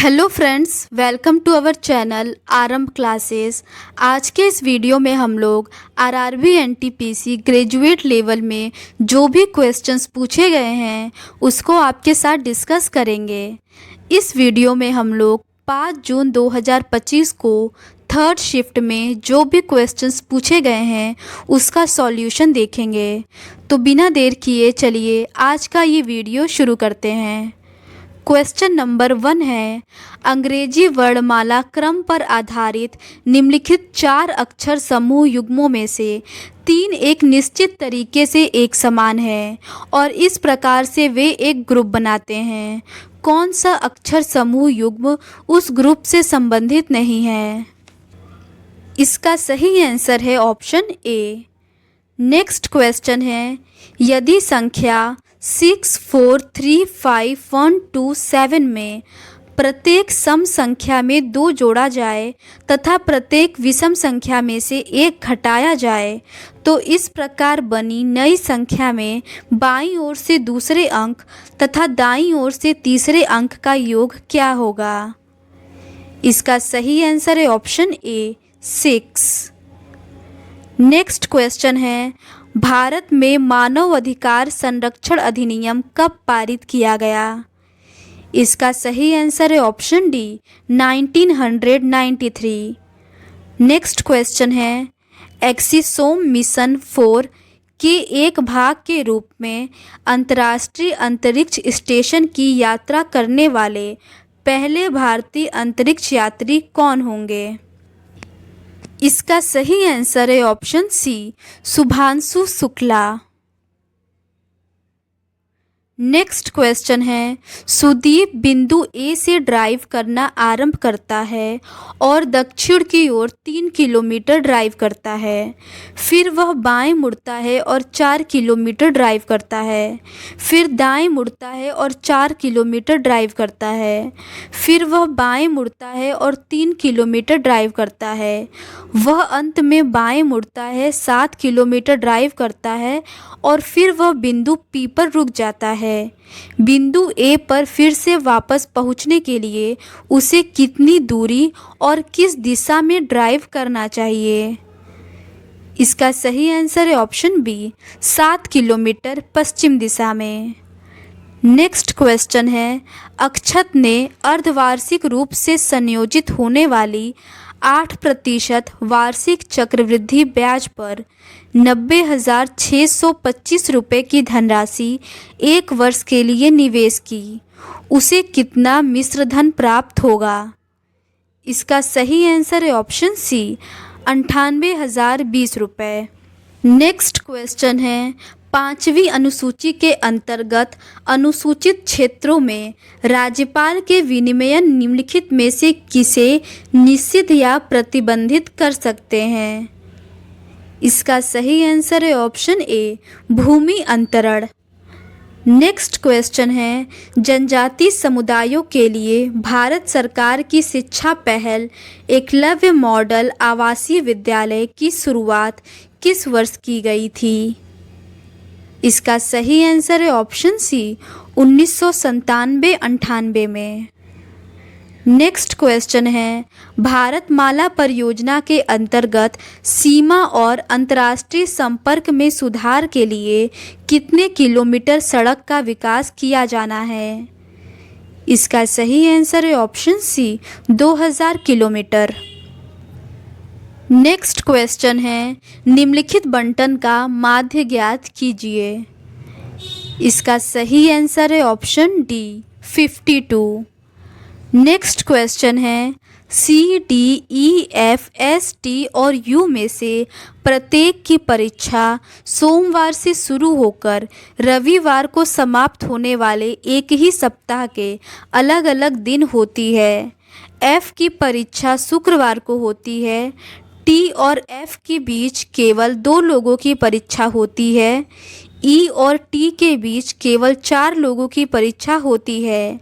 Hello friends, welcome to our channel Aarambh classes. आज के इस वीडियो में हम लोग आरआरबी एनटीपीसी ग्रेजुएट लेवल में जो भी क्वेश्चंस पूछे गए हैं उसको आपके साथ डिस्कस करेंगे। इस वीडियो में हम लोग 5 जून 2025 को थर्ड शिफ्ट में जो भी क्वेश्चंस पूछे गए हैं उसका सॉल्यूशन देखेंगे। तो बिना देर किए चलिए आज का ये वीडियो शुरू करते हैं। क्वेश्चन नंबर 1 है, अंग्रेजी वर्णमाला क्रम पर आधारित निम्नलिखित 4 अक्षर समूह युग्मों में से 3 एक निश्चित तरीके से एक समान है और इस प्रकार से वे एक ग्रुप बनाते हैं। कौन सा अक्षर समूह युग्म उस ग्रुप से संबंधित नहीं है? इसका सही आंसर है ऑप्शन ए। नेक्स्ट क्वेश्चन है, यदि संख्या 6, 4, 3, 5, 1, 2, 7 में प्रत्येक सम संख्या में 2 जोड़ा जाए तथा प्रत्येक विषम संख्या में से 1 घटाया जाए तो इस प्रकार बनी नई संख्या में बाईं ओर से दूसरे अंक तथा दाईं ओर से तीसरे अंक का योग क्या होगा? इसका सही आंसर है ऑप्शन ए 6। नेक्स्ट क्वेश्चन है, भारत में मानव अधिकार संरक्षण अधिनियम कब पारित किया गया? इसका सही आंसर है ऑप्शन डी 1993। नेक्स्ट क्वेश्चन है, एक्सिसोम मिशन 4 के एक भाग के रूप में अंतर्राष्ट्रीय अंतरिक्ष स्टेशन की यात्रा करने वाले पहले भारतीय अंतरिक्ष यात्री कौन होंगे? इसका सही आंसर है option C Shubhanshu Shukla. Next question है, सुदीप बिंदु ए से ड्राइव करना आरंभ करता है और दक्षिण की ओर 3 किलोमीटर ड्राइव करता है। फिर वह बाएं मुड़ता है और 4 किलोमीटर ड्राइव करता है। फिर दाएं मुड़ता है और 4 किलोमीटर ड्राइव करता है। फिर वह बाएं मुड़ता है और 3 किलोमीटर ड्राइव करता है। वह अंत में बाएं मुड़ता है, 7 किलोमीटर ड्राइव करता है और फिर वह बिंदु पी पर रुक जाता है। बिंदु ए पर फिर से वापस पहुंचने के लिए उसे कितनी दूरी और किस दिशा में ड्राइव करना चाहिए? इसका सही आंसर है ऑप्शन बी 7 किलोमीटर पश्चिम दिशा में। नेक्स्ट क्वेश्चन है, अक्षत ने अर्धवार्षिक रूप से संयोजित होने वाली 8% वार्षिक चक्रवृद्धि ब्याज पर 90,625 रुपये की धनराशि 1 वर्ष के लिए निवेश की। उसे कितना मिश्र धन प्राप्त होगा? इसका सही आंसर है ऑप्शन सी 98,020 रुपये। नेक्स्ट क्वेश्चन है, 5वीं अनुसूची के अंतर्गत अनुसूचित क्षेत्रों में राज्यपाल के विनियमन निम्नलिखित में से किसे निषिद्ध या प्रतिबंधित कर सकते हैं? इसका सही आंसर है ऑप्शन ए भूमि अंतरण। नेक्स्ट क्वेश्चन है, जनजाति समुदायों के लिए भारत सरकार की शिक्षा पहल एकलव्य मॉडल आवासीय विद्यालय की शुरुआत किस वर्ष की गई थी? इसका सही आंसर है ऑप्शन सी 1997-98 में। नेक्स्ट क्वेश्चन है, भारतमाला परियोजना के अंतर्गत सीमा और अंतर्राष्ट्रीय संपर्क में सुधार के लिए कितने किलोमीटर सड़क का विकास किया जाना है? इसका सही आंसर है option C 2000 kilometre. Next question है, निम्नलिखित बंटन का माध्य ज्ञात कीजिए। इसका सही आंसर है ऑप्शन डी 52। नेक्स्ट क्वेश्चन है, सी, डी, ई, एफ, एस, टी और यू में से प्रत्येक की परीक्षा सोमवार से शुरू होकर रविवार को समाप्त होने वाले एक ही सप्ताह के अलग अलग दिन होती है। एफ की परीक्षा शुक्रवार को होती है। टी और एफ के बीच केवल 2 लोगों की परीक्षा होती है। ई और टी के बीच केवल 4 लोगों की परीक्षा होती है।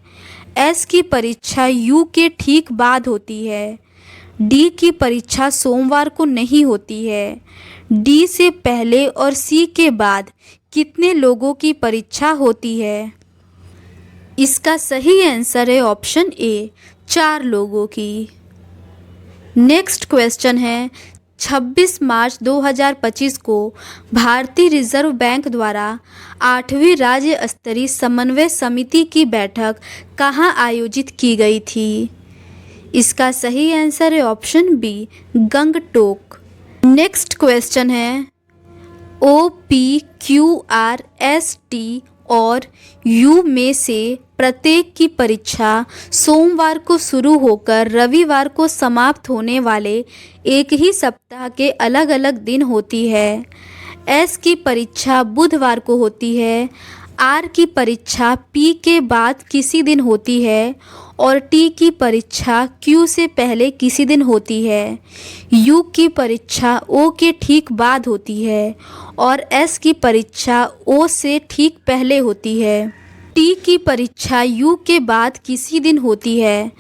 एस की परीक्षा यू के ठीक बाद होती है। डी की परीक्षा सोमवार को नहीं होती है। डी से पहले और सी के बाद कितने लोगों की परीक्षा होती है? इसका सही आंसर है ऑप्शन ए 4 लोगों की। नेक्स्ट क्वेश्चन है 26 मार्च 2025 को भारतीय रिजर्व बैंक द्वारा 8वीं राज्य स्तरीय समन्वय समिति की बैठक कहाँ आयोजित की गई थी? इसका सही आंसर है option B, Gangtok. Next question है OPQRST और U में से प्रत्येक की परीक्षा सोमवार को शुरू होकर रविवार को समाप्त होने वाले एक ही सप्ताह के अलग अलग दिन होती है। S की परीक्षा बुधवार को होती है, R की परीक्षा P के बाद किसी दिन होती है और T की परीक्षा Q से पहले किसी दिन होती है। U की परीक्षा O के ठीक बाद होती है और S की परीक्षा O से ठीक पहले होती है। T की परीक्षा U के बाद किसी दिन होती है।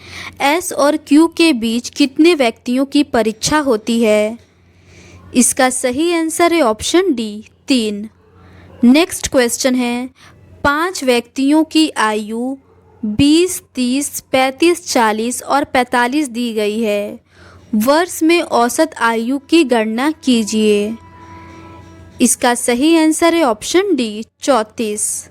S और Q के बीच कितने व्यक्तियों की परीक्षा होती है? इसका सही आंसर है ऑप्शन डी, 3। नेक्स्ट क्वेश्चन है 5 व्यक्तियों की आयु 20, 30, 35, 40 और 45 दी गई है। वर्ष में औसत आयु की गणना कीजिए। इसका सही आंसर है ऑप्शन डी, 34।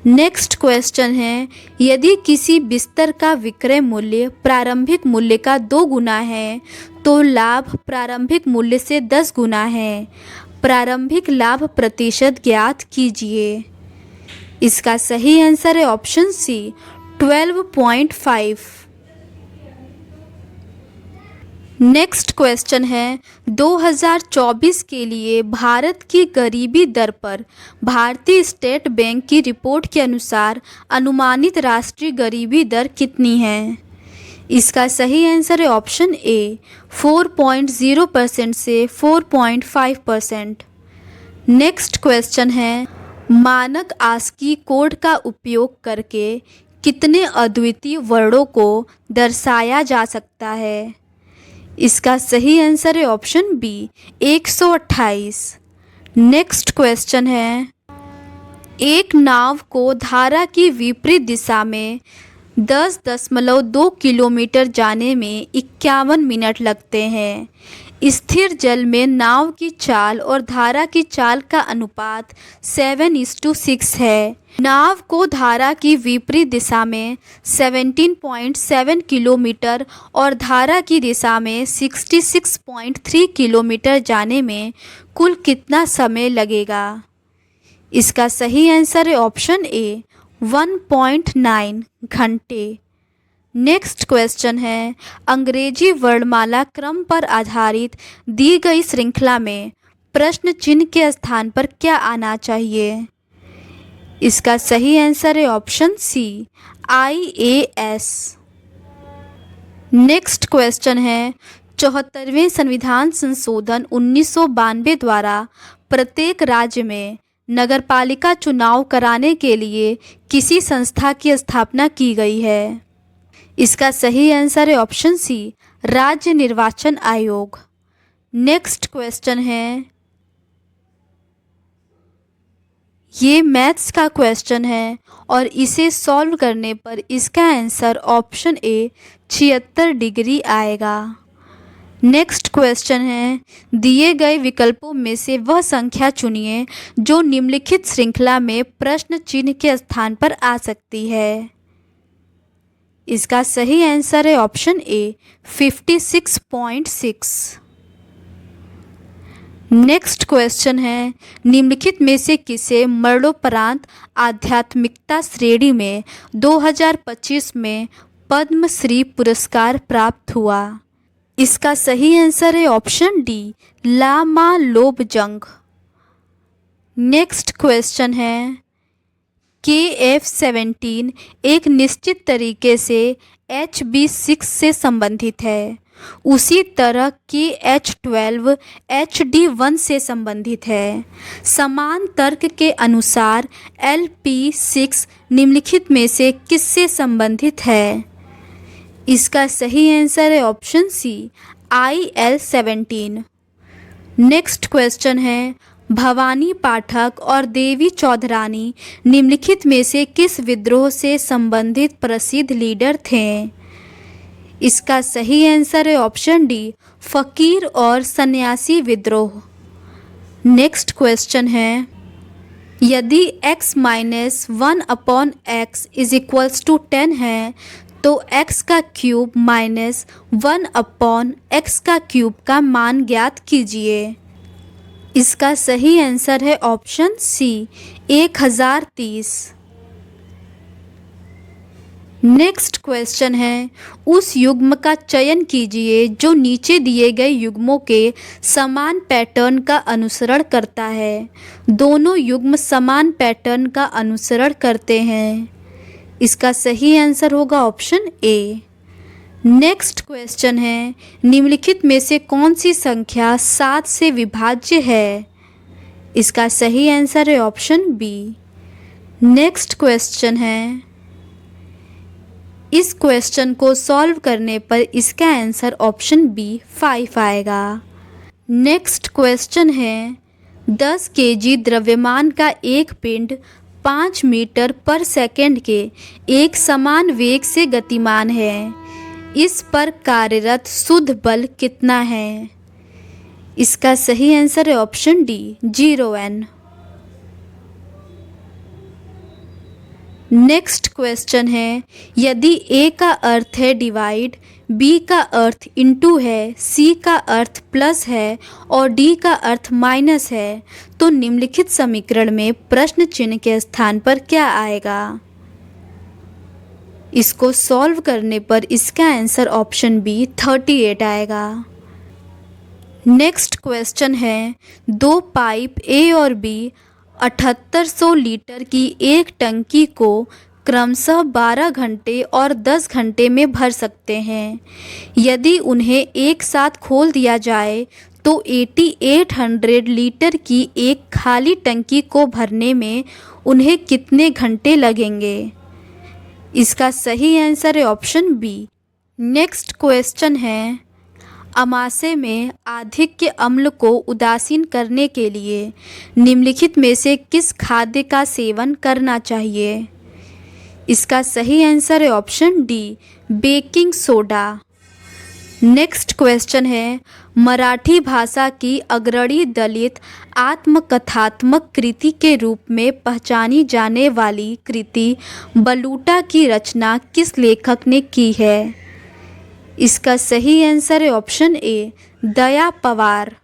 नेक्स्ट क्वेश्चन है यदि किसी बिस्तर का विक्रय मूल्य प्रारंभिक मूल्य का 2 गुना है तो लाभ प्रारंभिक मूल्य से 10 गुना है। प्रारंभिक लाभ प्रतिशत ज्ञात कीजिए। इसका सही आंसर है ऑप्शन सी, 12.5। नेक्स्ट क्वेश्चन है 2024 के लिए भारत की गरीबी दर पर भारतीय स्टेट बैंक की रिपोर्ट के अनुसार अनुमानित राष्ट्रीय गरीबी दर कितनी है? इसका सही आंसर है ऑप्शन ए, 4.0% से 4.5%। नेक्स्ट क्वेश्चन है मानक आस्की कोड का उपयोग करके कितने अद्वितीय वर्णों को दर्शाया जा सकता है? इसका सही आंसर है ऑप्शन बी, 128। नेक्स्ट क्वेश्चन है एक नाव को धारा की विपरीत दिशा में 10.2 किलोमीटर जाने में 51 मिनट लगते हैं। स्थिर जल में नाव की चाल और धारा की चाल का अनुपात 7:6 है। नाव को धारा की विपरीत दिशा में 17.7 किलोमीटर और धारा की दिशा में 66.3 किलोमीटर जाने में कुल कितना समय लगेगा? इसका सही आंसर है ऑप्शन ए, 1.9 घंटे। नेक्स्ट क्वेश्चन है अंग्रेजी वर्णमाला क्रम पर आधारित दी गई श्रृंखला में प्रश्न चिन्ह के स्थान पर क्या आना चाहिए? इसका सही आंसर है option C, IAS। Next question है 74वें संविधान संशोधन 1992 द्वारा प्रत्येक राज्य में नगरपालिका चुनाव कराने के लिए किसी संस्था की स्थापना की गई है? इसका सही आंसर है ऑप्शन सी, राज्य निर्वाचन आयोग। नेक्स्ट क्वेश्चन है ये मैथ्स का क्वेश्चन है और इसे सॉल्व करने पर इसका आंसर ऑप्शन ए 76 डिग्री आएगा। नेक्स्ट क्वेश्चन है दिए गए विकल्पों में से वह संख्या चुनिए जो निम्नलिखित श्रृंखला में प्रश्न चिन्ह के स्थान पर आ सकती है। इसका सही आंसर है ऑप्शन ए, 56.6। नेक्स्ट क्वेश्चन है निम्नलिखित में से किसे मरणोपरांत आध्यात्मिकता श्रेणी में 2025 में पद्मश्री पुरस्कार प्राप्त हुआ? इसका सही आंसर है option D, Lama Lobsang. Next question है KF-17 एक निश्चित तरीके से HB6 से संबंधित है, उसी तरह KH-12 HD1 से संबंधित है। समान तर्क के अनुसार LP6 निम्नलिखित में से किससे संबंधित है? इसका सही आंसर है ऑप्शन सी, IL-17। नेक्स्ट क्वेश्चन है भवानी पाठक और देवी चौधरानी निम्नलिखित में से किस विद्रोह से संबंधित प्रसिद्ध लीडर थे? इसका सही आंसर है ऑप्शन डी, फकीर और सन्यासी विद्रोह। नेक्स्ट क्वेश्चन है, यदि x minus 1/x is equals to 10 है तो x का क्यूब माइनस 1/x का क्यूब का मान ज्ञात कीजिए। इसका सही आंसर है ऑप्शन सी, 1030। नेक्स्ट क्वेश्चन है, उस युग्म का चयन कीजिए जो नीचे दिए गए युग्मों के समान पैटर्न का अनुसरण करता है। दोनों युग्म समान पैटर्न का अनुसरण करते हैं। इसका सही आंसर होगा ऑप्शन ए। नेक्स्ट क्वेश्चन है, निम्नलिखित में से कौन सी संख्या 7 से विभाज्य है। इसका सही आंसर है ऑप्शन बी। नेक्स्ट क्वेश्चन है, इस क्वेश्चन को सॉल्व करने पर इसका आंसर ऑप्शन बी 5 आएगा। नेक्स्ट क्वेश्चन है, 10 केजी द्रव्यमान का एक पिंड 5 मीटर पर सेकंड के एक समान वेग से गतिमान है। इस पर कार्यरत शुद्ध बल कितना है। इसका सही आंसर है option D, 0 N। Next question है, यदि ए का अर्थ है डिवाइड, बी का अर्थ इनटू है, सी का अर्थ प्लस है और डी का अर्थ माइनस है तो निम्नलिखित समीकरण में प्रश्न चिन्ह के स्थान पर क्या आएगा। इसको सॉल्व करने पर इसका आंसर ऑप्शन बी 38 आएगा। नेक्स्ट क्वेश्चन है, दो पाइप ए और बी 7800 लीटर की एक टंकी को क्रमशः 12 घंटे और 10 घंटे में भर सकते हैं। यदि उन्हें एक साथ खोल दिया जाए तो 8800 लीटर की एक खाली टंकी को भरने में उन्हें कितने घंटे लगेंगे। इसका सही आंसर है ऑप्शन बी। नेक्स्ट क्वेश्चन है, अमाशय में आधिक्य अम्ल को उदासीन करने के लिए निम्नलिखित में से किस खाद्य का सेवन करना चाहिए। इसका सही आंसर है option D, baking soda. Next question है, मराठी भाषा की अग्रणी दलित आत्मकथात्मक कृति के रूप में पहचानी जाने वाली कृति बलूटा की रचना किस लेखक ने की है। इसका सही आंसर है option A, Daya Pawar.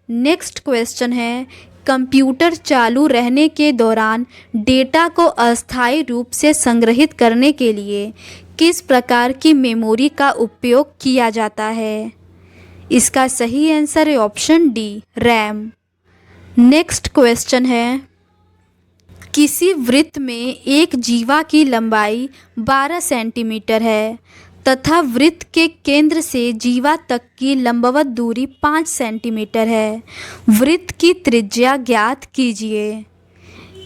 Next question है, कंप्यूटर चालू रहने के दौरान डेटा को अस्थायी रूप से संग्रहित करने के लिए किस प्रकार की मेमोरी का उपयोग किया जाता है। इसका सही आंसर है option D, RAM. Next question है, किसी वृत्त में एक जीवा की लंबाई 12 सेंटीमीटर है तथा वृत्त के केंद्र से जीवा तक की लंबवत दूरी 5 सेंटीमीटर है। वृत्त की त्रिज्या ज्ञात कीजिए।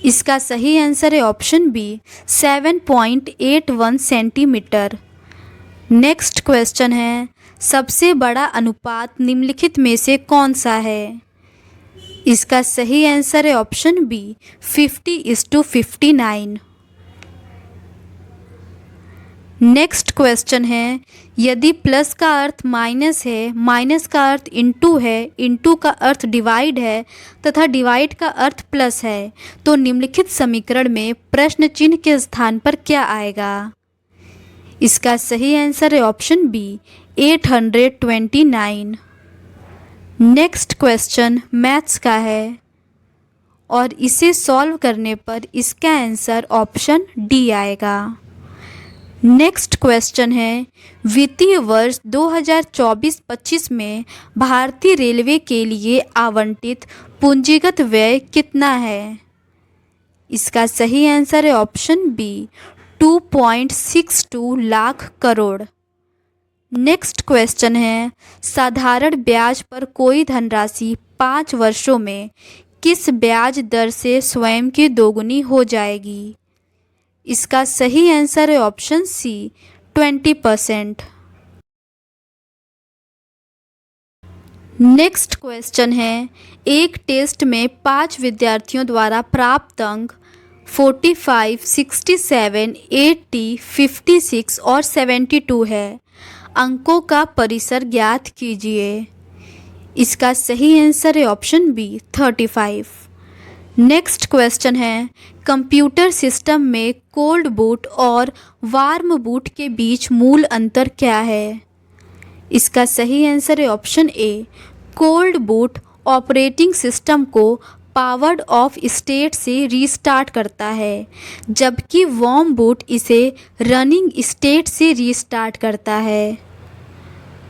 इसका सही आंसर है option B, 7.81 centimetre. Next question है, सबसे बड़ा अनुपात निम्नलिखित में से कौन सा है। इसका सही आंसर है ऑप्शन बी, 50:59। नेक्स्ट क्वेश्चन है, यदि प्लस का अर्थ माइनस है, माइनस का अर्थ इनटू है, इनटू का अर्थ डिवाइड है तथा डिवाइड का अर्थ प्लस है तो निम्नलिखित समीकरण में प्रश्न चिन्ह के स्थान पर क्या आएगा। इसका सही आंसर है option B, 829। Next question maths का है और इसे सॉल्व करने पर इसका आंसर ऑप्शन डी आएगा। नेक्स्ट क्वेश्चन है, वित्तीय वर्ष 2024-25 में भारतीय रेलवे के लिए आवंटित पूंजीगत व्यय कितना है। इसका सही आंसर है option B, 2.62 lakh crore. Next question है, साधारण ब्याज पर कोई धनराशि 5 वर्षों में किस ब्याज दर से स्वयं की दोगुनी हो जाएगी। इसका सही आंसर है ऑप्शन सी, 20%। नेक्स्ट क्वेश्चन है, एक टेस्ट में 5 विद्यार्थियों द्वारा प्राप्त अंक 45, 67, 80, 56 और 72 है। अंकों का परिसर ज्ञात कीजिए। इसका सही आंसर है ऑप्शन बी 35। नेक्स्ट क्वेश्चन है, कंप्यूटर सिस्टम में कोल्ड बूट और वार्म बूट के बीच मूल अंतर क्या है? इसका सही आंसर है option A. Cold boot operating system को पावर्ड ऑफ स्टेट से रीस्टार्ट करता है, जबकि वार्म बूट इसे रनिंग स्टेट से रीस्टार्ट करता है।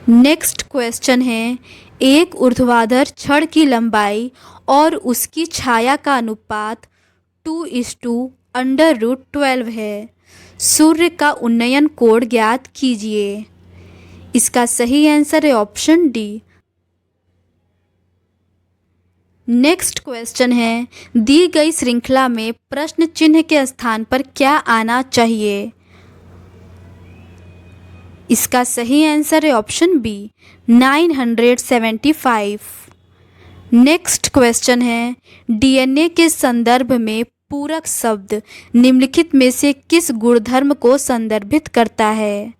नेक्स्ट क्वेश्चन है, एक ऊर्ध्वाधर छड़ की लंबाई और उसकी छाया का अनुपात 2:√12 है। सूर्य का उन्नयन कोण ज्ञात कीजिए। इसका सही आंसर है ऑप्शन डी। नेक्स्ट क्वेश्चन है, दी गई श्रृंखला में प्रश्न चिन्ह के स्थान पर क्या आना चाहिए? इसका सही आंसर है ऑप्शन बी 975। नेक्स्ट क्वेश्चन है, डीएनए के संदर्भ में पूरक शब्द निम्नलिखित में से किस गुणधर्म को संदर्भित करता है?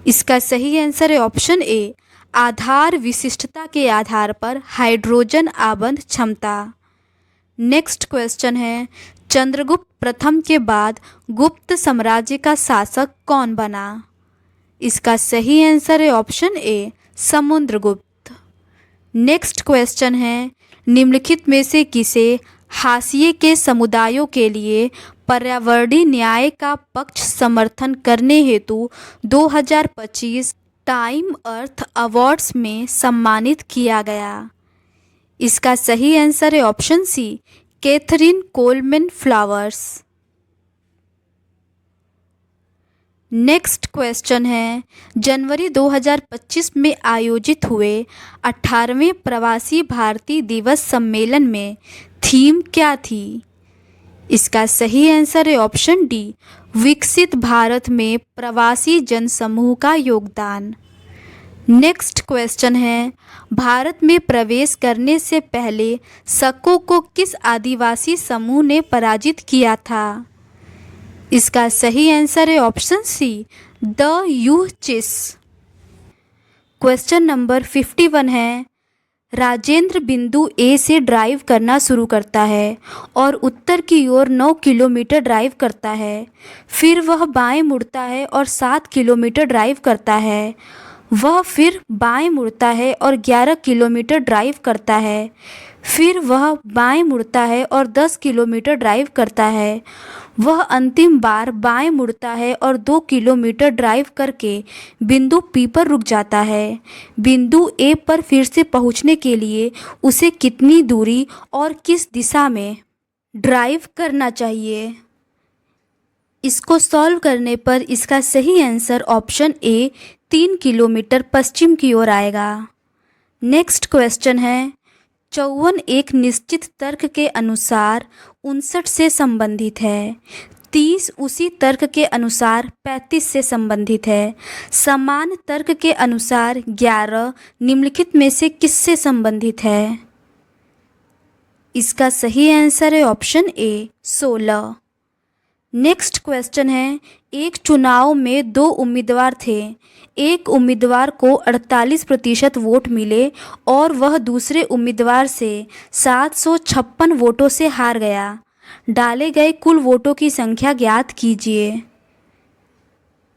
इसका सही आंसर है ऑप्शन ए, आधार विशिष्टता के आधार पर हाइड्रोजन आबंध क्षमता। नेक्स्ट क्वेश्चन है, चंद्रगुप्त प्रथम के बाद गुप्त साम्राज्य का शासक कौन बना? इसका सही आंसर है option A, Samudragupta. Next question है, निम्नलिखित में से किसे हाशिए के समुदायों के लिए पर्यावरणीय न्याय का पक्ष समर्थन करने हेतु 2025 टाइम अर्थ अवार्ड्स में सम्मानित किया गया? इसका सही आंसर है option C, Catherine Coleman Flowers. Next question है, जनवरी 2025 में आयोजित हुए 18वें प्रवासी भारतीय दिवस सम्मेलन में थीम क्या थी? इसका सही आंसर है ऑप्शन डी, विकसित भारत में प्रवासी जनसमूह का योगदान। नेक्स्ट क्वेश्चन है, भारत में प्रवेश करने से पहले शकों को किस आदिवासी समूह ने पराजित किया था? इसका सही आंसर है ऑप्शन सी, द यूचिस। क्वेश्चन नंबर 51 है, राजेंद्र बिंदु ए से ड्राइव करना शुरू करता है और उत्तर की ओर 9 किलोमीटर ड्राइव करता है। फिर वह बाएं मुड़ता है और 7 किलोमीटर ड्राइव करता है। वह फिर बाएं मुड़ता है और 11 किलोमीटर ड्राइव करता है। फिर वह बाएं मुड़ता है और 10 किलोमीटर ड्राइव करता है। वह अंतिम बार बाएं मुड़ता है और 2 किलोमीटर ड्राइव करके बिंदु पी पर रुक जाता है। बिंदु ए पर फिर से पहुंचने के लिए उसे कितनी दूरी और किस दिशा में ड्राइव करना चाहिए? इसको सॉल्व करने पर इसका सही आंसर ऑप्शन ए 3 किलोमीटर पश्चिम की ओर आएगा। नेक्स्ट क्वेश्चन है, 54 एक निश्चित तर्क के अनुसार 59 से संबंधित है। 30 उसी तर्क के अनुसार 35 से संबंधित है। समान तर्क के अनुसार 11 निम्नलिखित में से किससे संबंधित है? इसका सही आंसर है ऑप्शन ए 16। नेक्स्ट क्वेश्चन है, एक चुनाव में 2 उम्मीदवार थे। एक उम्मीदवार को 48% वोट मिले और वह दूसरे उम्मीदवार से 756 वोटों से हार गया। डाले गए कुल वोटों की संख्या ज्ञात कीजिए।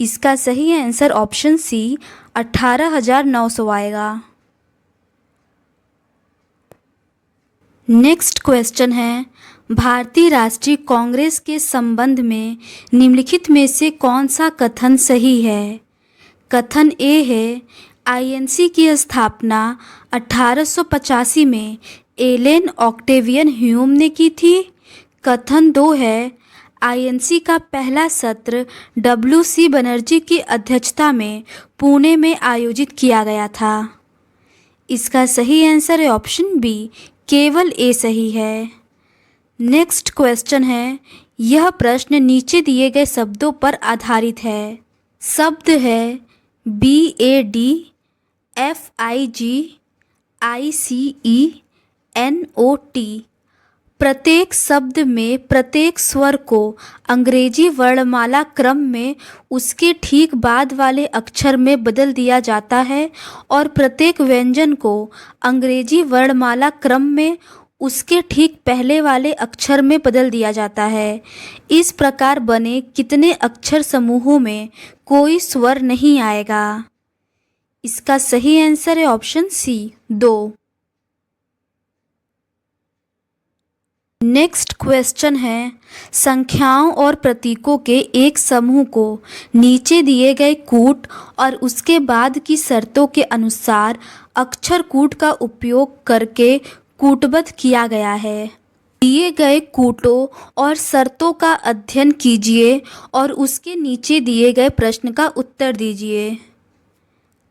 इसका सही आंसर ऑप्शन सी 18,900 आएगा। नेक्स्ट क्वेश्चन है, भारतीय राष्ट्रीय कांग्रेस के संबंध में निम्नलिखित में से कौन सा कथन सही है? कथन ए है, आईएनसी की स्थापना 1885 में एलेन ऑक्टेवियन ह्यूम ने की थी। कथन 2 है, आईएनसी का पहला सत्र डब्ल्यूसी बनर्जी की अध्यक्षता में पुणे में आयोजित किया गया था। इसका सही आंसर है ऑप्शन बी, केवल ए सही है। नेक्स्ट क्वेश्चन है, यह प्रश्न नीचे दिए गए शब्दों पर आधारित है। शब्द है BADFIGICENOT। प्रत्येक शब्द में प्रत्येक स्वर को अंग्रेजी वर्णमाला क्रम में उसके ठीक बाद वाले अक्षर में बदल दिया जाता है और प्रत्येक व्यंजन को अंग्रेजी वर्णमाला क्रम में उसके ठीक पहले वाले अक्षर में बदल दिया जाता है। इस प्रकार बने कितने अक्षर समूहों में कोई स्वर नहीं आएगा? इसका सही आंसर है ऑप्शन सी, 2। नेक्स्ट क्वेश्चन है, संख्याओं और प्रतीकों के एक समूह को नीचे दिए गए कूट और उसके बाद की शर्तों के अनुसार अक्षर कूट का उपयोग करके कूटबद्ध किया गया है। दिए गए कूटों और शर्तों का अध्ययन कीजिए और उसके नीचे दिए गए प्रश्न का उत्तर दीजिए।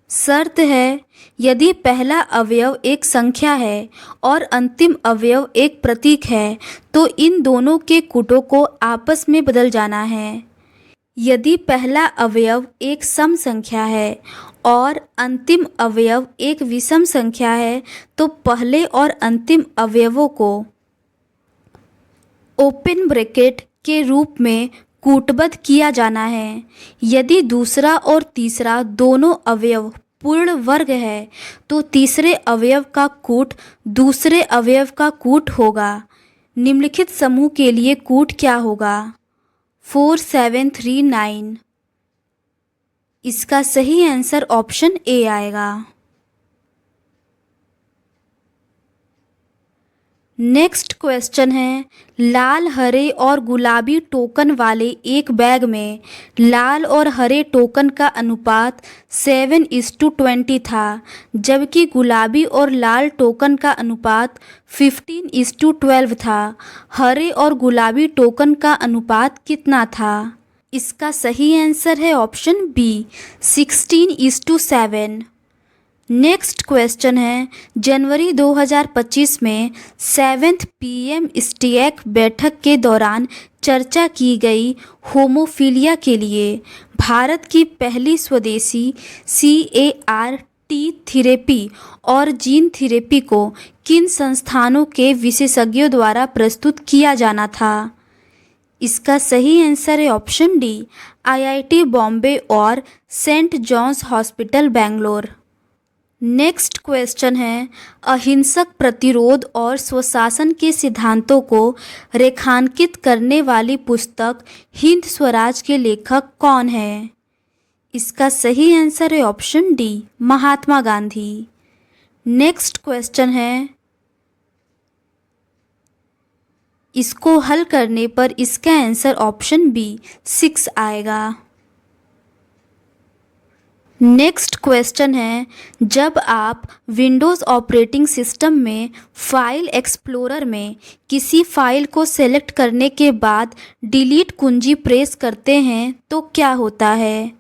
शर्त है, यदि पहला अवयव एक संख्या है और अंतिम अवयव एक प्रतीक है तो इन दोनों के कूटों को आपस में बदल जाना है। यदि पहला अवयव एक सम संख्या है और अंतिम अवयव एक विषम संख्या है तो पहले और अंतिम अवयवों को ओपन ब्रैकेट के रूप में कूटबद्ध किया जाना है। यदि दूसरा और तीसरा दोनों अवयव पूर्ण वर्ग है तो तीसरे अवयव का कूट दूसरे अवयव का कूट होगा। निम्नलिखित समूह के लिए कूट क्या होगा? 4, 7, 3, 9। इसका सही आंसर ऑप्शन ए आएगा। नेक्स्ट क्वेश्चन है, लाल, हरे और गुलाबी टोकन वाले एक बैग में लाल और हरे टोकन का अनुपात 7:20 था, जबकि गुलाबी और लाल टोकन का अनुपात 15:12 था। हरे और गुलाबी टोकन का अनुपात कितना था? इसका सही आंसर है ऑप्शन बी, 16:7। नेक्स्ट क्वेश्चन है, जनवरी 2025 में 7th PM स्टेक बैठक के दौरान चर्चा की गई होमोफिलिया के लिए भारत की पहली स्वदेशी CAR-T थेरेपी और जीन थेरेपी को किन संस्थानों के विशेषज्ञों द्वारा प्रस्तुत किया जाना था? इसका सही आंसर है ऑप्शन डी, IIT बॉम्बे और saint John's hospital Bangalore. Next question है, अहिंसक प्रतिरोध और स्वशासन के सिद्धांतों को रेखांकित करने वाली पुस्तक हिंद स्वराज के लेखक कौन है? इसका सही आंसर है option D, Mahatma Gandhi. Next question है, इसको हल करने पर इसका आंसर ऑप्शन बी, 6 आएगा। नेक्स्ट क्वेश्चन है, जब आप विंडोज़ ऑपरेटिंग सिस्टम में फाइल एक्सप्लोरर में किसी फाइल को सेलेक्ट करने के बाद डिलीट कुंजी प्रेस करते हैं तो क्या होता है?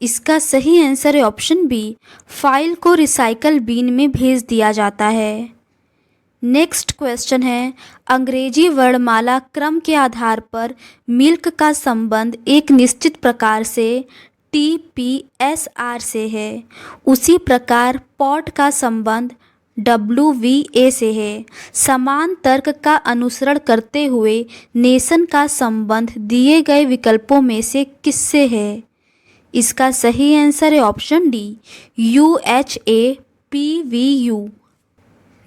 इसका सही आंसर है ऑप्शन बी, फाइल को रिसाइकल बिन में भेज दिया जाता है। नेक्स्ट क्वेश्चन है, अंग्रेजी वर्णमाला क्रम के आधार पर मिल्क का संबंध एक निश्चित प्रकार से TPSR से है, उसी प्रकार पॉट का संबंध WVA से है। समान तर्क का अनुसरण करते हुए नेशन का संबंध दिए गए विकल्पों में से किससे है? इसका सही आंसर है option D, UHAPVU।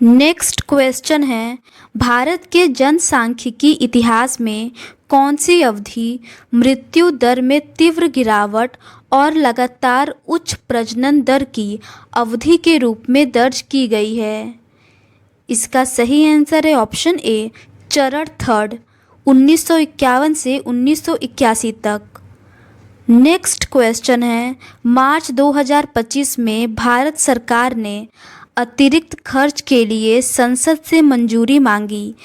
Next question है, भारत के जनसांख्यिकी इतिहास में कौन सी अवधि मृत्यु दर में तीव्र गिरावट और लगातार उच्च प्रजनन दर की अवधि के रूप में दर्ज की गई है? इसका सही आंसर है ऑप्शन ए, चरण 3, 1951 से 1981 तक। नेक्स्ट क्वेश्चन है, मार्च 2025 में भारत सरकार ने अतिरिक्त खर्च के लिए संसद से मंजूरी मांगी।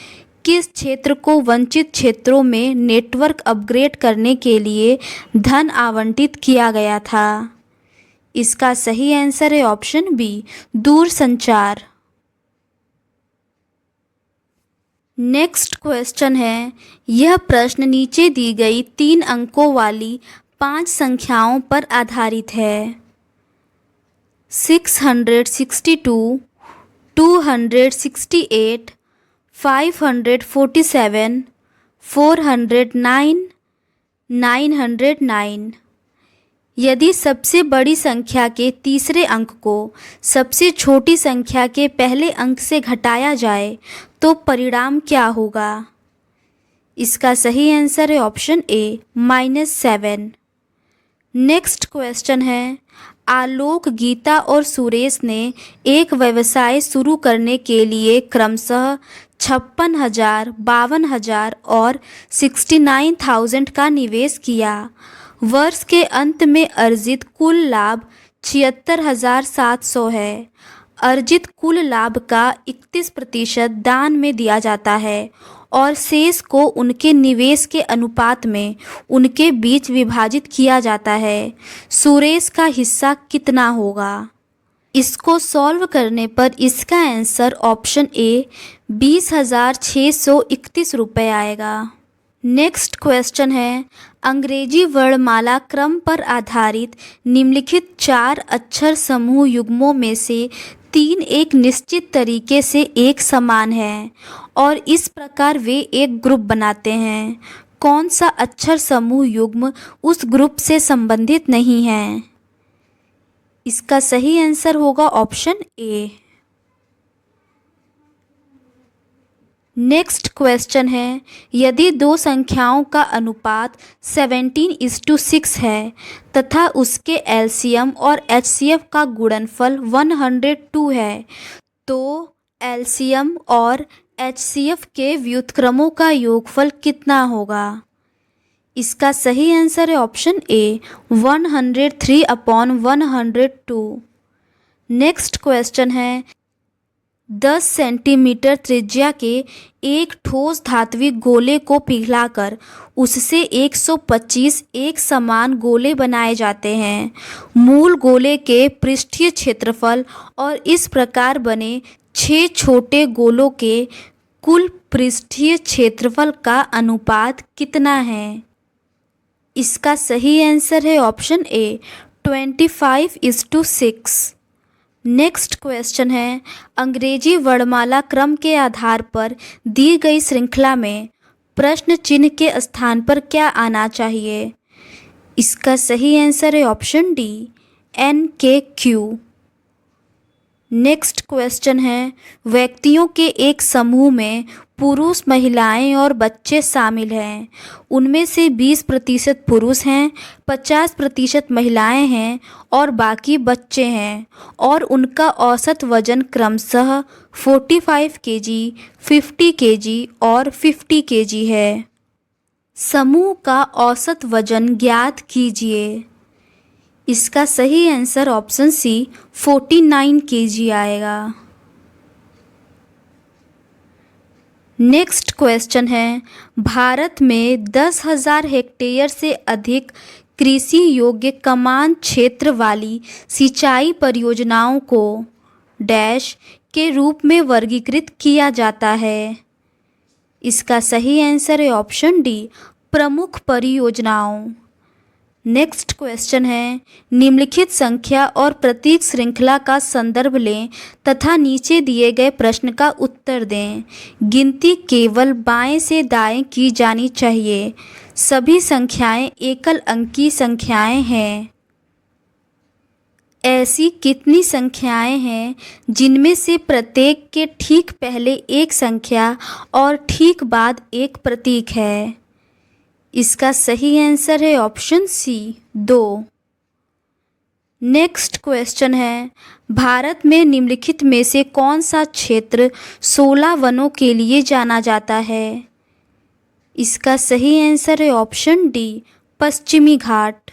किस क्षेत्र को वंचित क्षेत्रों में नेटवर्क अपग्रेड करने के लिए धन आवंटित किया गया था? इसका सही आंसर है ऑप्शन बी, दूरसंचार। नेक्स्ट क्वेश्चन है, यह प्रश्न नीचे दी गई 3 अंकों वाली 5 संख्याओं पर आधारित है। 662, 268, 547, 409, 909। यदि सबसे बड़ी संख्या के तीसरे अंक को सबसे छोटी संख्या के पहले अंक से घटाया जाए तो परिणाम क्या होगा? इसका सही आंसर है ऑप्शन ए -7। नेक्स्ट क्वेश्चन है, आलोक, गीता और सुरेश ने एक व्यवसाय शुरू करने के लिए क्रमशः 56,000, 52,000 और 69,000 का निवेश किया। वर्ष के अंत में अर्जित कुल लाभ 76,700 है। अर्जित कुल लाभ का 31% दान में दिया जाता है और शेष को उनके निवेश के अनुपात में उनके बीच विभाजित किया जाता है। सुरेश का हिस्सा कितना होगा? इसको सॉल्व करने पर इसका आंसर ऑप्शन ए 20,631 रुपये आएगा। नेक्स्ट क्वेश्चन है, अंग्रेजी वर्णमाला क्रम पर आधारित निम्नलिखित 4 अक्षर समूह युग्मों में से 3 एक निश्चित तरीके से एक समान हैं और इस प्रकार वे एक ग्रुप बनाते हैं। कौन सा अक्षर समूह युग्म उस ग्रुप से संबंधित नहीं है? इसका सही आंसर होगा ऑप्शन ए। नेक्स्ट क्वेश्चन है, यदि दो संख्याओं का अनुपात 17:6 है तथा उसके एलसीएम और एचसीएफ का गुणनफल 102 है तो एलसीएम और एचसीएफ के व्युत्क्रमों का योगफल कितना होगा? इसका सही आंसर है ऑप्शन ए 103/102। नेक्स्ट क्वेश्चन है, 10 सेंटीमीटर त्रिज्या के एक ठोस धात्विक गोले को पिघलाकर उससे 125 एक समान गोले बनाए जाते हैं। मूल गोले के पृष्ठीय क्षेत्रफल और इस प्रकार बने 6 छोटे गोलों के कुल पृष्ठीय क्षेत्रफल का अनुपात कितना है? इसका सही आंसर है ऑप्शन ए 25:6। नेक्स्ट क्वेश्चन है, अंग्रेजी वर्णमाला क्रम के आधार पर दी गई श्रृंखला में प्रश्न चिन्ह के स्थान पर क्या आना चाहिए? इसका सही आंसर है option D NKQ। Next question है, व्यक्तियों के एक समूह में पुरुष, महिलाएं और बच्चे शामिल हैं। उनमें से 20% पुरुष हैं, 50% महिलाएं हैं और बाकी बच्चे हैं और उनका औसत वजन क्रमशः 45 kg, 50 kg और 50 kg है। समूह का औसत वजन ज्ञात कीजिए। इसका सही आंसर ऑप्शन सी 49 kg आएगा। नेक्स्ट क्वेश्चन है, भारत में 10,000 हेक्टेयर से अधिक कृषि योग्य कमान क्षेत्र वाली सिंचाई परियोजनाओं को डैश के रूप में वर्गीकृत किया जाता है। इसका सही आंसर है ऑप्शन डी प्रमुख परियोजनाओं। नेक्स्ट क्वेश्चन है, निम्नलिखित संख्या और प्रतीक श्रृंखला का संदर्भ लें तथा नीचे दिए गए प्रश्न का उत्तर दें। गिनती केवल बाएं से दाएं की जानी चाहिए। सभी संख्याएं एकल अंकी संख्याएं हैं। ऐसी कितनी संख्याएं हैं जिनमें से प्रत्येक के ठीक पहले एक संख्या और ठीक बाद एक प्रतीक है? इसका सही आंसर है ऑप्शन सी 2। नेक्स्ट क्वेश्चन है, भारत में निम्नलिखित में से कौन सा क्षेत्र 16 वनों के लिए जाना जाता है? इसका सही आंसर है ऑप्शन डी पश्चिमी घाट।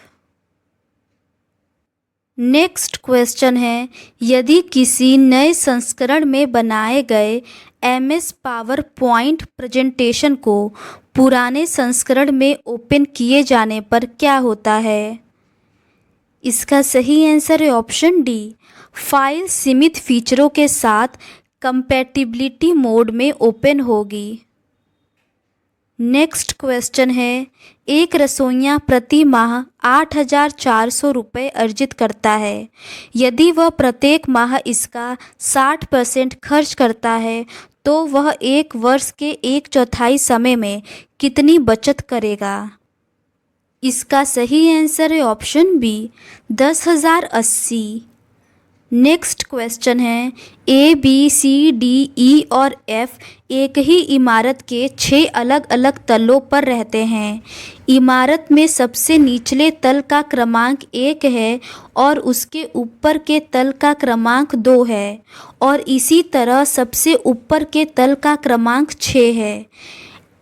नेक्स्ट क्वेश्चन है, यदि किसी नए संस्करण में बनाए गए MS पावर पॉइंट प्रेजेंटेशन को पुराने संस्करण में ओपन किए जाने पर क्या होता है? इसका सही आंसर है ऑप्शन डी फाइल सीमित फीचरों के साथ कंपैटिबिलिटी मोड में ओपन होगी। नेक्स्ट क्वेश्चन है, एक रसोइया प्रति माह 8,400 रुपये अर्जित करता है। यदि वह प्रत्येक माह इसका 60% खर्च करता है तो वह 1 वर्ष के 1/4 समय में कितनी बचत करेगा? इसका सही आंसर है ऑप्शन बी, 10,080। नेक्स्ट क्वेश्चन है, A B C D E और एफ एक ही इमारत के 6 अलग अलग तलों पर रहते हैं। इमारत में सबसे निचले तल का क्रमांक 1 है और उसके ऊपर के तल का क्रमांक 2 है और इसी तरह सबसे ऊपर के तल का क्रमांक 6 है।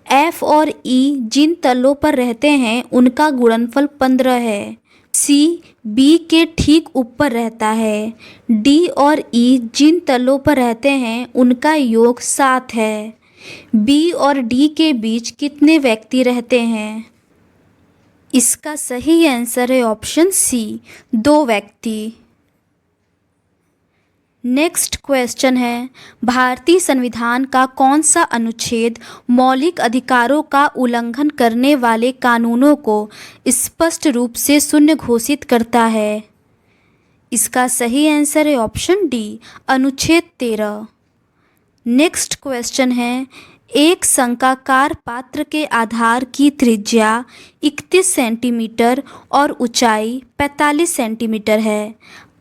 एफ और ई जिन तलों पर रहते हैं उनका गुणनफल 15 है। सी बी के ठीक ऊपर रहता है। डी और ई जिन तलों पर रहते हैं उनका योग 7 है। बी और डी के बीच कितने व्यक्ति रहते हैं? इसका सही आंसर है ऑप्शन सी, 2 व्यक्ति। नेक्स्ट क्वेश्चन है, भारतीय संविधान का कौन सा अनुच्छेद मौलिक अधिकारों का उल्लंघन करने वाले कानूनों को स्पष्ट रूप से शून्य घोषित करता है? इसका सही आंसर है ऑप्शन डी, अनुच्छेद 13। नेक्स्ट क्वेश्चन है, एक शंक्वाकार पात्र के आधार की त्रिज्या 31 सेंटीमीटर और ऊंचाई 45 सेंटीमीटर है।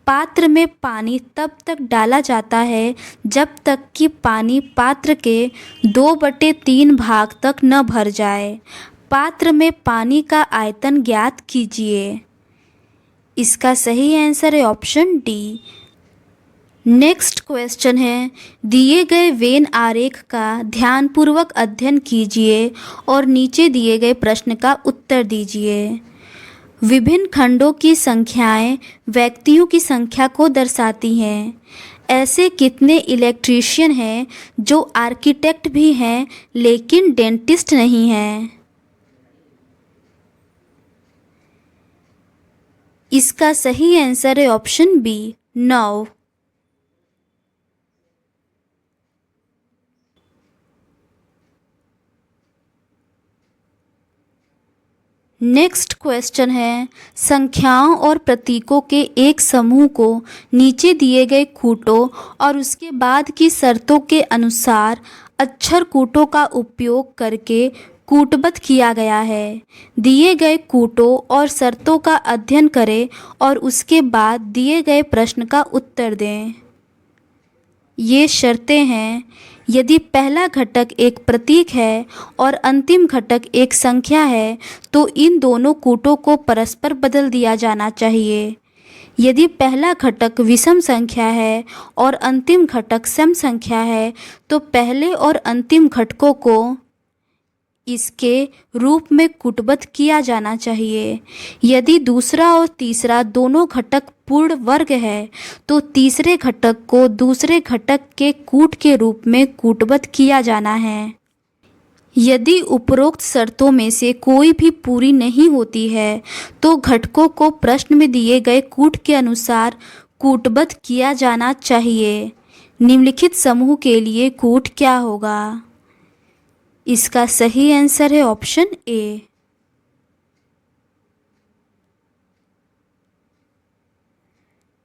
पात्र में पानी तब तक डाला जाता है जब तक कि पानी पात्र के 2/3 भाग तक न भर जाए। पात्र में पानी का आयतन ज्ञात कीजिए। इसका सही आंसर है ऑप्शन डी। नेक्स्ट क्वेश्चन है, दिए गए वेन आरेख का ध्यानपूर्वक अध्ययन कीजिए और नीचे दिए गए प्रश्न का उत्तर दीजिए। विभिन्न खंडों की संख्याएं व्यक्तियों की संख्या को दर्शाती हैं। ऐसे कितने इलेक्ट्रीशियन हैं जो आर्किटेक्ट भी हैं लेकिन डेंटिस्ट नहीं हैं? इसका सही आंसर है ऑप्शन बी, 9। नेक्स्ट क्वेश्चन है, संख्याओं और प्रतीकों के एक समूह को नीचे दिए गए कूटों और उसके बाद की शर्तों के अनुसार अक्षर कूटों का उपयोग करके कूटबद्ध किया गया है। दिए गए कूटों और शर्तों का अध्ययन करें और उसके बाद दिए गए प्रश्न का उत्तर दें। ये शर्तें हैं, यदि पहला घटक एक प्रतीक है और अंतिम घटक एक संख्या है तो इन दोनों कूटों को परस्पर बदल दिया जाना चाहिए। यदि पहला घटक विषम संख्या है और अंतिम घटक सम संख्या है तो पहले और अंतिम घटकों को इसके रूप में कूटबद्ध किया जाना चाहिए। यदि दूसरा और तीसरा दोनों घटक पूर्ण वर्ग है तो तीसरे घटक को दूसरे घटक के कूट के रूप में कूटबद्ध किया जाना है। यदि उपरोक्त शर्तों में से कोई भी पूरी नहीं होती है तो घटकों को प्रश्न में दिए गए कूट के अनुसार कूटबद्ध किया जाना चाहिए। निम्नलिखित समूह के लिए कूट क्या होगा? इसका सही आंसर है ऑप्शन ए।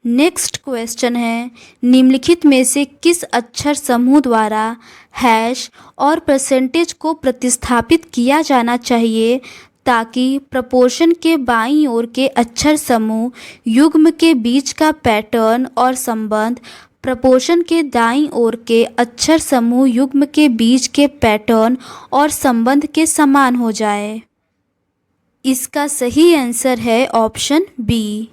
नेक्स्ट क्वेश्चन है, निम्नलिखित में से किस अक्षर समूह द्वारा हैश और परसेंटेज को प्रतिस्थापित किया जाना चाहिए ताकि प्रपोर्शन के बाईं ओर के अक्षर समूह युग्म के बीच का पैटर्न और संबंध प्रपोर्शन के दाईं ओर के अक्षर समूह युग्म के बीच के पैटर्न और संबंध के समान हो जाए? इसका सही आंसर है ऑप्शन बी।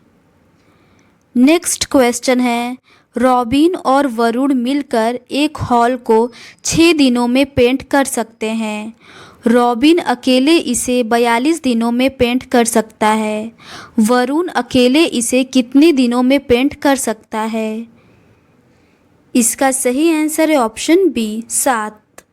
नेक्स्ट क्वेश्चन है, रॉबिन और वरुण मिलकर एक हॉल को 6 दिनों में पेंट कर सकते हैं। रॉबिन अकेले इसे 42 दिनों में पेंट कर सकता है। वरुण अकेले इसे कितने दिनों में पेंट कर सकता है? इसका सही आंसर है ऑप्शन बी, 7।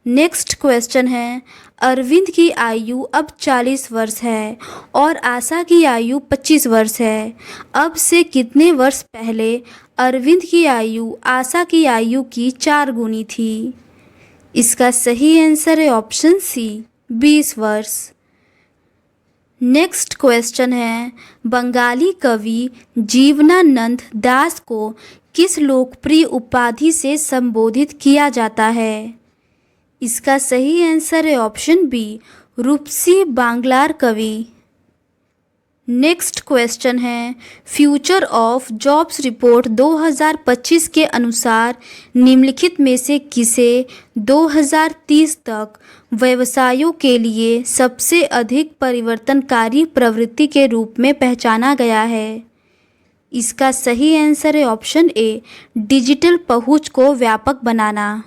नेक्स्ट क्वेश्चन है, अरविंद की आयु अब 40 वर्ष है और आशा की आयु 25 वर्ष है। अब से कितने वर्ष पहले अरविंद की आयु आशा की आयु की 4 गुनी थी? इसका सही आंसर है ऑप्शन सी, 20 वर्ष। नेक्स्ट क्वेश्चन है, बंगाली कवि जीवनानंद दास को किस लोकप्रिय उपाधि से संबोधित किया जाता है? इसका सही आंसर है ऑप्शन बी, रूपसी बांग्लार कवि। नेक्स्ट क्वेश्चन है, फ्यूचर ऑफ जॉब्स रिपोर्ट 2025 के अनुसार निम्नलिखित में से किसे 2030 तक व्यवसायों के लिए सबसे अधिक परिवर्तनकारी प्रवृत्ति के रूप में पहचाना गया है? इसका सही आंसर है ऑप्शन ए, डिजिटल पहुंच को व्यापक बनाना।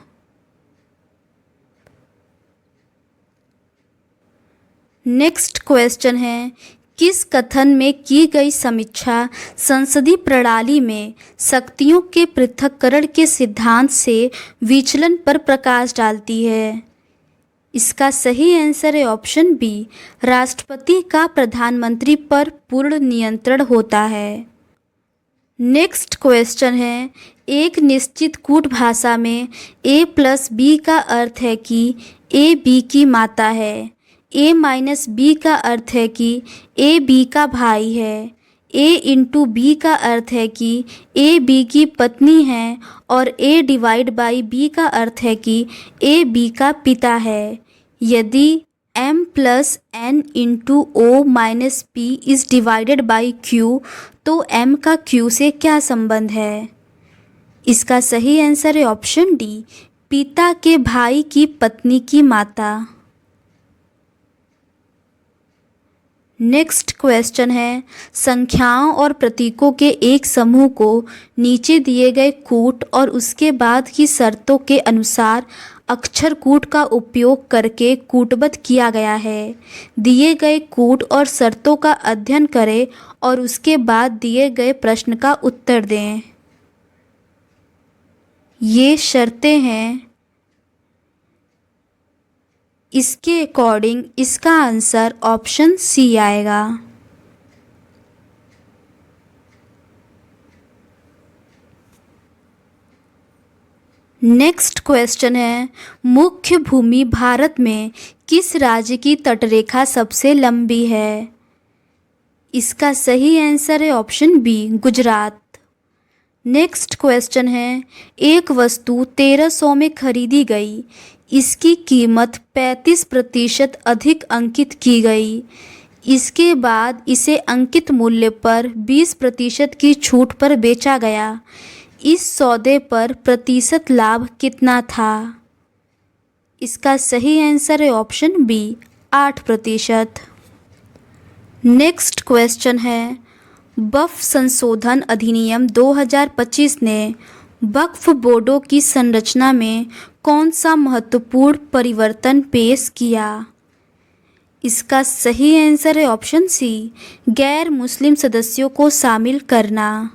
नेक्स्ट क्वेश्चन है, किस कथन में की गई समीक्षा संसदीय प्रणाली में शक्तियों के पृथक्करण के सिद्धांत से विचलन पर प्रकाश डालती है? इसका सही आंसर है ऑप्शन बी, राष्ट्रपति का प्रधानमंत्री पर पूर्ण नियंत्रण होता है। नेक्स्ट क्वेश्चन है, एक निश्चित कूट भाषा में a+b का अर्थ है कि a b की माता है, a-b का अर्थ है कि a b का भाई है, a×b का अर्थ है कि a b की पत्नी है और a/b का अर्थ है कि a b का पिता है। यदि m+n×o-p is divided by q तो m का q से क्या संबंध है? इसका सही आंसर है ऑप्शन डी, पिता के भाई की पत्नी की माता। नेक्स्ट क्वेश्चन है, संख्याओं और प्रतीकों के एक समूह को नीचे दिए गए कूट और उसके बाद की शर्तों के अनुसार अक्षर कूट का उपयोग करके कूटबद्ध किया गया है। दिए गए कूट और शर्तों का अध्ययन करें और उसके बाद दिए गए प्रश्न का उत्तर दें। ये शर्तें हैं, इसके अकॉर्डिंग इसका आंसर ऑप्शन सी आएगा। नेक्स्ट क्वेश्चन है, मुख्य भूमि भारत में किस राज्य की तटरेखा सबसे लंबी है? इसका सही आंसर है option B, Gujarat. Next question है, एक वस्तु 1300 में खरीदी गई, इसकी कीमत 35% अधिक अंकित की गई, इसके बाद इसे अंकित मूल्य पर 20% की छूट पर बेचा गया, इस सौदे पर प्रतिशत लाभ कितना था? इसका सही आंसर है ऑप्शन बी, 8%। नेक्स्ट क्वेश्चन है, वक्फ संशोधन अधिनियम 2025 ने वक्फ बोर्डों की संरचना में कौन सा महत्वपूर्ण परिवर्तन पेश किया? इसका सही आंसर है ऑप्शन सी, गैर मुस्लिम सदस्यों को शामिल करना।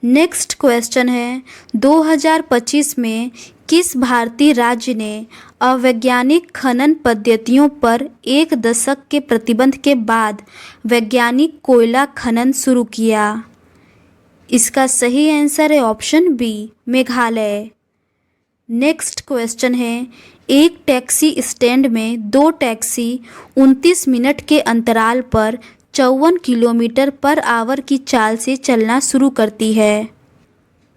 नेक्स्ट क्वेश्चन है, 2025 में किस भारतीय राज्य ने अवैज्ञानिक खनन पद्धतियों पर 1 दशक के प्रतिबंध के बाद वैज्ञानिक कोयला खनन शुरू किया? इसका सही आंसर है option B, Meghalaya. Next question है, एक टैक्सी स्टैंड में 2 टैक्सी 29 मिनट के अंतराल पर 54 किलोमीटर पर आवर की चाल से चलना शुरू करती है।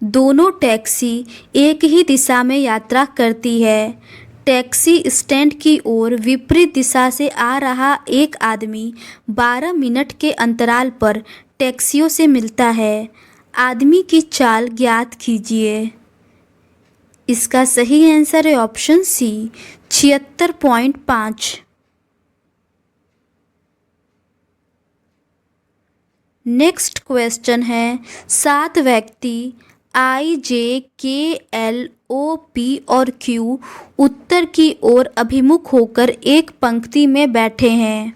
दोनों टैक्सी एक ही दिशा में यात्रा करती है। टैक्सी स्टैंड की ओर विपरीत दिशा से आ रहा एक आदमी 12 मिनट के अंतराल पर टैक्सियों से मिलता है। आदमी की चाल ज्ञात कीजिए। इसका सही आंसर है ऑप्शन सी, 76.5। नेक्स्ट क्वेश्चन है, 7 व्यक्ति I, J, K, L, O, P और Q उत्तर की ओर अभिमुख होकर एक पंक्ति में बैठे हैं।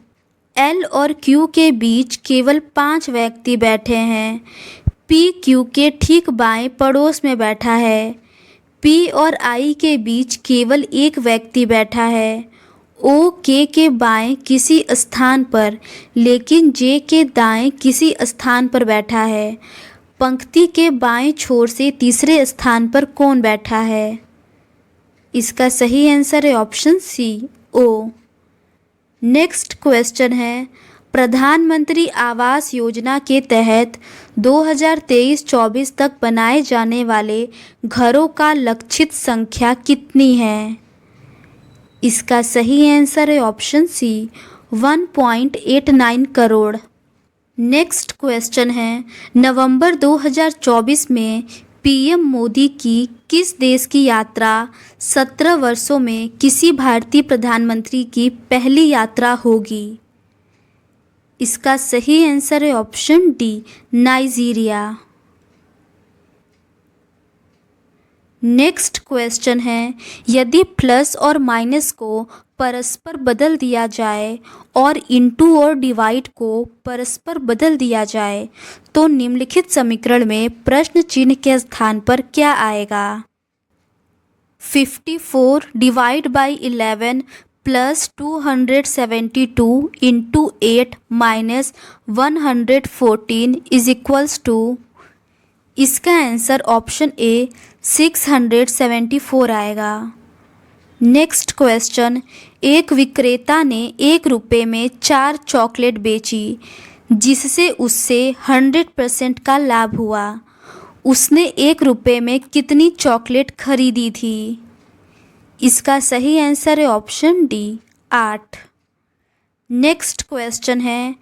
L और Q के बीच केवल 5 व्यक्ति बैठे हैं। P Q के ठीक बाएं पड़ोस में बैठा है। P और I के बीच केवल एक व्यक्ति बैठा है। O K के बाएं किसी स्थान पर, लेकिन J के दाएं किसी स्थान पर बैठा है। पंक्ति के बाएं छोर से तीसरे स्थान पर कौन बैठा है? इसका सही आंसर है option C, O। Next question है, प्रधानमंत्री आवास योजना के तहत 2023-24 तक बनाए जाने वाले घरों का लक्षित संख्या कितनी है? इसका सही आंसर है option C 1.89 crore. Next question है, नवंबर 2024 में पीएम मोदी की किस देश की यात्रा 17 वर्षों में किसी भारतीय प्रधानमंत्री की पहली यात्रा होगी? इसका सही आंसर है option D Nigeria. Next question है, यदि प्लस और माइनस को परस्पर बदल दिया जाए और इनटू और डिवाइड को परस्पर बदल दिया जाए तो निम्नलिखित समीकरण में प्रश्न चिन्ह के स्थान पर क्या आएगा? 54 divide by 11 plus 272 into 8 minus 114 is equals to, इसका आंसर ऑप्शन ए 674 आएगा। नेक्स्ट क्वेश्चन, एक विक्रेता ने 1 रुपये में 4 चॉकलेट बेची जिससे उससे 100% का लाभ हुआ। उसने 1 रुपये में कितनी चॉकलेट खरीदी थी? इसका सही आंसर है ऑप्शन डी 8। नेक्स्ट क्वेश्चन है,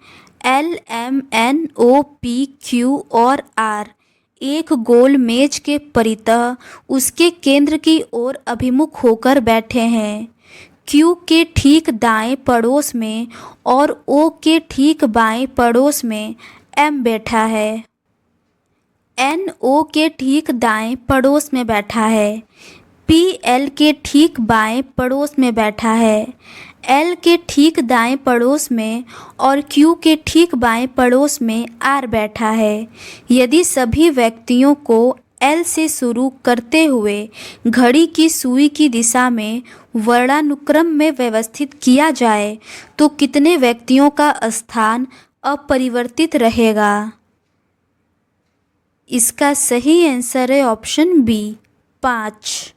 L M N O P Q और आर एक गोल मेज के परितः उसके केंद्र की ओर अभिमुख होकर बैठे हैं। क्यू के ठीक दाएं पड़ोस में और ओ के ठीक बाएं पड़ोस में एम बैठा है। एन ओ के ठीक दाएं पड़ोस में बैठा है। पी एल के ठीक बाएं पड़ोस में बैठा है। एल के ठीक दाएं पड़ोस में और क्यू के ठीक बाएं पड़ोस में आर बैठा है। यदि सभी व्यक्तियों को एल से शुरू करते हुए घड़ी की सुई की दिशा में वर्णानुक्रम में व्यवस्थित किया जाए तो कितने व्यक्तियों का स्थान अपरिवर्तित रहेगा? इसका सही आंसर है ऑप्शन बी 5।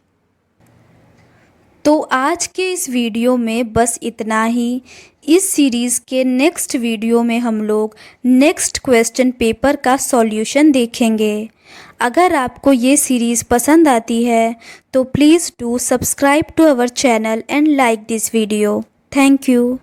तो आज के इस वीडियो में बस इतना ही। इस सीरीज़ के नेक्स्ट वीडियो में हम लोग नेक्स्ट क्वेश्चन पेपर का सॉल्यूशन देखेंगे। अगर आपको ये सीरीज़ पसंद आती है तो please do subscribe to our channel and like this video. Thank you.